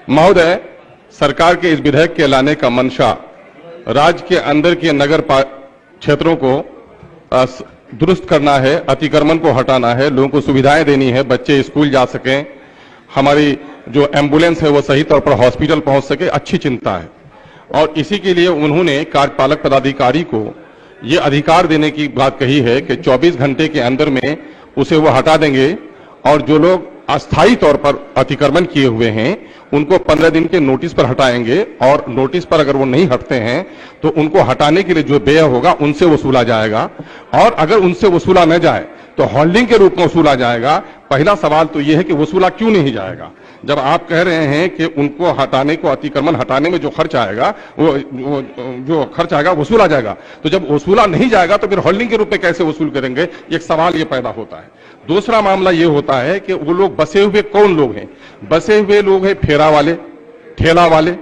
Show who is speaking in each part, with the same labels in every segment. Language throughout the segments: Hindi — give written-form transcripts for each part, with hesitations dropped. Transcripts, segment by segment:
Speaker 1: महोदय, सरकार के इस विधेयक के लाने का मंशा राज्य के अंदर के नगर क्षेत्रों को दुरुस्त करना है, अतिक्रमण को हटाना है, लोगों को सुविधाएं देनी है, बच्चे स्कूल जा सकें, हमारी जो एम्बुलेंस है वो सही तौर पर हॉस्पिटल पहुंच सके, अच्छी चिंता है। और इसी के लिए उन्होंने कार्यपालक पदाधिकारी को ये अधिकार देने की बात कही है कि 24 घंटे के अंदर में उसे वो हटा देंगे और जो लोग अस्थायी तौर पर अतिक्रमण किए हुए हैं उनको 15 दिन के नोटिस पर हटाएंगे और नोटिस पर अगर वो नहीं हटते हैं तो उनको हटाने के लिए जो व्यय होगा उनसे वसूला जाएगा, और अगर उनसे वसूला न जाए तो होल्डिंग के रूप में वसूला जाएगा। पहला सवाल तो यह है कि वसूला क्यों नहीं जाएगा? जब आप कह रहे हैं कि उनको हटाने को, अतिक्रमण हटाने में जो खर्च आएगा वो जो खर्च आएगा वसूला जाएगा, तो जब वसूला नहीं जाएगा तो फिर होल्डिंग के रूप में कैसे वसूल करेंगे? एक सवाल ये पैदा होता है। दूसरा मामला ये होता है कि वो लोग बसे हुए कौन लोग हैं? बसे हुए लोग हैं फेरा वाले, ठेला वाले,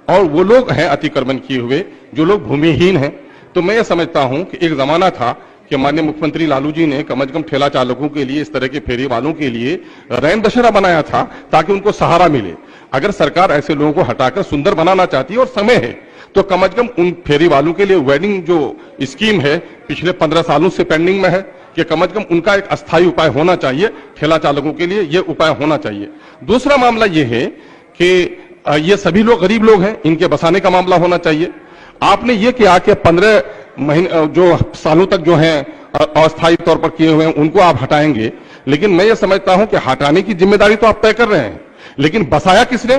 Speaker 1: और वो लोग हैं अतिक्रमण किए हुए जो लोग भूमिहीन हैं। तो मैं ये समझता हूं कि एक जमाना था कि माननीय मुख्यमंत्री लालू जी ने कम से कम ठेला चालकों के लिए, इस तरह के फेरी वालों के लिए रैन बसेरा बनाया था ताकि उनको सहारा मिले। अगर सरकार ऐसे लोगों को हटाकर सुंदर बनाना चाहती है और समय है तो कम से कम उन फेरी वालों के लिए वेडिंग जो स्कीम है पिछले 15 सालों से पेंडिंग में है कि कम से कम उनका एक अस्थायी उपाय होना चाहिए, ठेला चालकों के लिए यह उपाय होना चाहिए। दूसरा मामला यह है कि ये सभी लोग गरीब लोग हैं, इनके बसाने का मामला होना चाहिए। आपने ये किया कि 15 महीने जो सालों तक जो हैं अस्थायी तौर पर किए हुए हैं उनको आप हटाएंगे, लेकिन मैं ये समझता हूं कि हटाने की जिम्मेदारी तो आप तय कर रहे हैं, लेकिन बसाया किसने,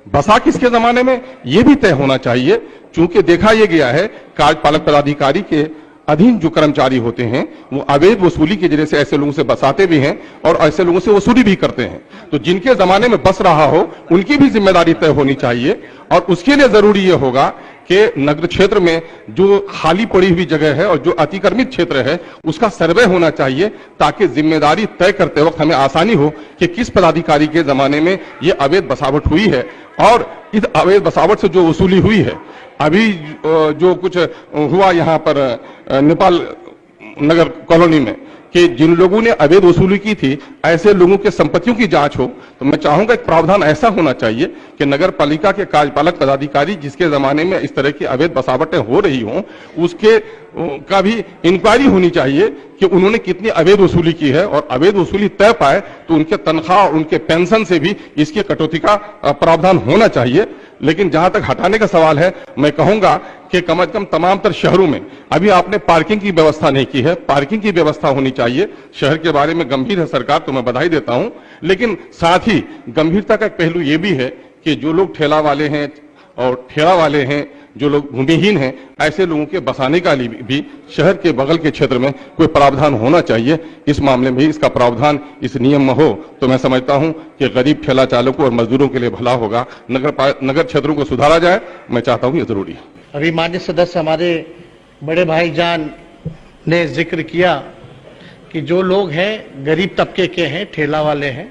Speaker 1: बसा किसके जमाने में, यह भी तय होना चाहिए। चूंकि देखा यह गया है कार्यपालक पदाधिकारी के अधीन जो कर्मचारी होते हैं वो अवैध वसूली के जरिए से ऐसे लोगों से बसाते भी हैं और ऐसे लोगों से वसूली भी करते हैं। तो जिनके जमाने में बस रहा हो उनकी भी जिम्मेदारी तय होनी चाहिए, और उसके लिए जरूरी यह होगा कि नगर क्षेत्र में जो खाली पड़ी हुई जगह है और जो अतिक्रमित क्षेत्र है उसका सर्वे होना चाहिए, ताकि जिम्मेदारी तय करते वक्त हमें आसानी हो कि किस पदाधिकारी के जमाने में ये अवैध बसावट हुई है और इस अवैध बसावट से जो वसूली हुई है। अभी जो कुछ हुआ यहाँ पर नेपाल नगर कॉलोनी में कि जिन लोगों ने अवैध वसूली की थी ऐसे लोगों के संपत्तियों की जांच हो, तो मैं चाहूंगा एक प्रावधान ऐसा होना चाहिए कि नगर पालिका के कार्यपालक पदाधिकारी जिसके जमाने में इस तरह की अवैध बसावटें हो रही हों उसके का भी इंक्वायरी होनी चाहिए कि उन्होंने कितनी अवैध वसूली की है, और अवैध वसूली तय पाए तो उनके तनख्वाह और उनके पेंशन से भी इसके कटौती का प्रावधान होना चाहिए। लेकिन जहां तक हटाने का सवाल है, मैं कहूंगा कि कम से कम तमाम तर शहरों में अभी आपने पार्किंग की व्यवस्था नहीं की है, पार्किंग की व्यवस्था होनी चाहिए। शहर के बारे में गंभीर है सरकार, तो मैं बधाई देता हूं, लेकिन साथ ही गंभीरता का एक पहलू यह भी है कि जो लोग ठेला वाले हैं और ठेला वाले हैं, जो लोग भूमिहीन हैं, ऐसे लोगों के बसाने का लिए भी शहर के बगल के क्षेत्र में कोई प्रावधान होना चाहिए। इस मामले में इसका प्रावधान इस नियम में हो तो मैं समझता हूं कि गरीब ठेला चालकों और मजदूरों के लिए भला होगा, नगर क्षेत्रों को सुधारा जाए। मैं चाहता हूं ये जरूरी है।
Speaker 2: अभी माननीय सदस्य हमारे बड़े भाईजान ने जिक्र किया कि जो लोग हैं गरीब तबके के हैं, ठेला वाले हैं,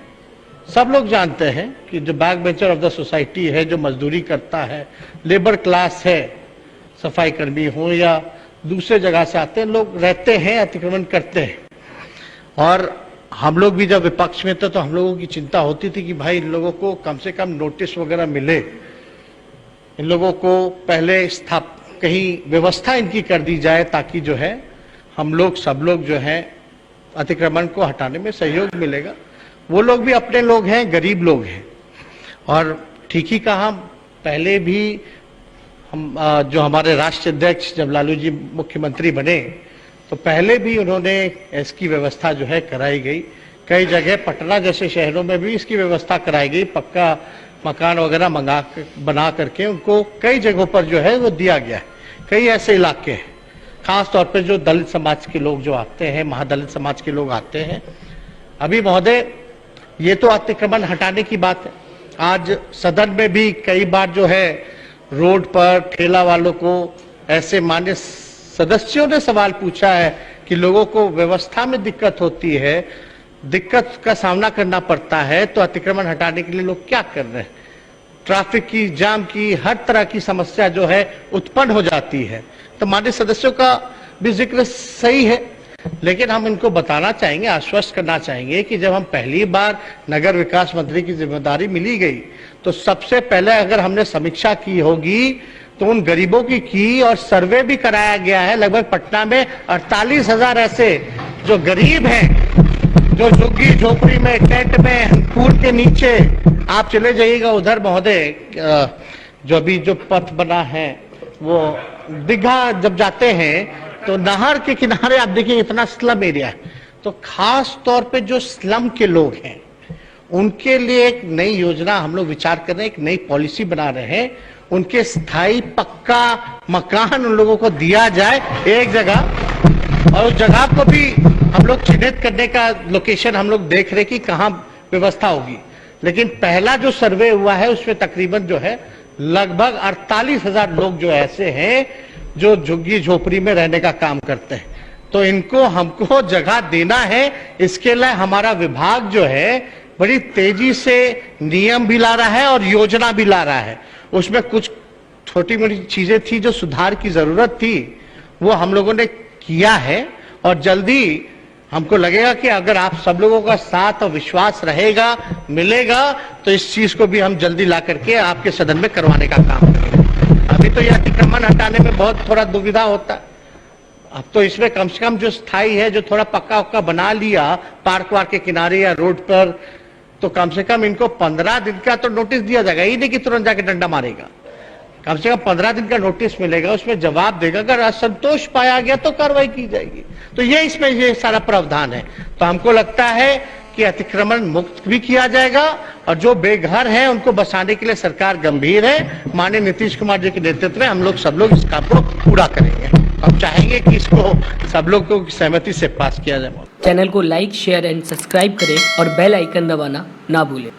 Speaker 2: सब लोग जानते हैं कि जो back bencher of the society है, जो मजदूरी करता है, लेबर क्लास है, सफाई कर्मी हो या दूसरे जगह से आते हैं लोग, रहते हैं, अतिक्रमण करते हैं। और हम लोग भी जब विपक्ष में थे तो हम लोगों की चिंता होती थी कि भाई इन लोगों को कम से कम नोटिस वगैरह मिले, इन लोगों को पहले कहीं व्यवस्था इनकी कर दी जाए ताकि जो है हम लोग सब लोग जो है अतिक्रमण को हटाने में सहयोग मिलेगा। वो लोग भी अपने लोग हैं, गरीब लोग हैं। और ठीक ही कहा, पहले भी हम जो हमारे राष्ट्रीय अध्यक्ष जब लालू जी मुख्यमंत्री बने तो पहले भी उन्होंने इसकी व्यवस्था जो है कराई गई। कई जगह पटना जैसे शहरों में भी इसकी व्यवस्था कराई गई, पक्का मकान वगैरह बना करके उनको कई जगहों पर जो है वो दिया गया है। कई ऐसे इलाके हैं, खास तौर पर जो दलित समाज के लोग जो आते हैं, महादलित समाज के लोग आते हैं। अभी महोदय ये तो अतिक्रमण हटाने की बात है, आज सदन में भी कई बार जो है रोड पर ठेला वालों को ऐसे मान्य सदस्यों ने सवाल पूछा है कि लोगों को व्यवस्था में दिक्कत होती है, दिक्कत का सामना करना पड़ता है, तो अतिक्रमण हटाने के लिए लोग क्या कर रहे हैं? ट्रैफिक की, जाम की, हर तरह की समस्या जो है उत्पन्न हो जाती है। तो माननीय सदस्यों का भी जिक्र सही है लेकिन हम इनको बताना चाहेंगे, आश्वस्त करना चाहेंगे कि जब हम पहली बार नगर विकास मंत्री की जिम्मेदारी मिली गई तो सबसे पहले अगर हमने समीक्षा की होगी तो उन गरीबों की और सर्वे भी कराया गया है। लगभग पटना में 48,000 ऐसे जो गरीब हैं, जो झुग्गी झोपड़ी में, टेंट में, पूल के नीचे, आप चले जाइएगा उधर महोदय, जो अभी जो पथ बना है वो दीघा जब जाते हैं तो नहर के किनारे आप देखिए इतना स्लम एरिया है। तो खास तौर पे जो स्लम के लोग हैं उनके लिए एक नई योजना हम लोग विचार कर रहे हैं, एक नई पॉलिसी बना रहे हैं। उनके स्थायी पक्का मकान उन लोगों को दिया जाए एक जगह, और उस जगह को भी हम लोग चिन्हित करने का लोकेशन हम लोग देख रहे कि कहाँ व्यवस्था होगी। लेकिन पहला जो सर्वे हुआ है उसमें तकरीबन जो है लगभग 48,000 लोग जो ऐसे हैं जो झुग्गी झोपड़ी में रहने का काम करते हैं। तो इनको हमको जगह देना है। इसके लिए हमारा विभाग जो है बड़ी तेजी से नियम भी ला रहा है और योजना भी ला रहा है। उसमें कुछ छोटी मोटी चीजें थी जो सुधार की जरूरत थी, वो हम लोगों ने किया है। और जल्दी हमको लगेगा कि अगर आप सब लोगों का साथ और विश्वास रहेगा, मिलेगा, तो इस चीज को भी हम जल्दी ला करके आपके सदन में करवाने का काम करेंगे। अभी तो यह अतिक्रमण हटाने में बहुत थोड़ा दुविधा होता है। अब तो इसमें कम से कम जो स्थायी है, जो थोड़ा पक्का उक्का बना लिया पार्क वार्क के किनारे या रोड पर, तो कम से कम इनको 15 दिन का तो नोटिस दिया जाएगा। ये नहीं कि तुरंत जाके डंडा मारेगा, कम से कम 15 दिन का नोटिस मिलेगा, उसमें जवाब देगा। अगर असंतोष पाया गया तो कार्रवाई की जाएगी। तो ये इसमें ये सारा प्रावधान है। तो हमको लगता है कि अतिक्रमण मुक्त भी किया जाएगा और जो बेघर हैं उनको बसाने के लिए सरकार गंभीर है। माननीय नीतीश कुमार जी के नेतृत्व में हम लोग सब लोग इस काम को पूरा करेंगे। हम चाहेंगे कि इसको सब लोग को सहमति से पास किया जाए।
Speaker 3: चैनल को लाइक, शेयर एंड सब्सक्राइब करें और बेल आइकन दबाना ना भूलें।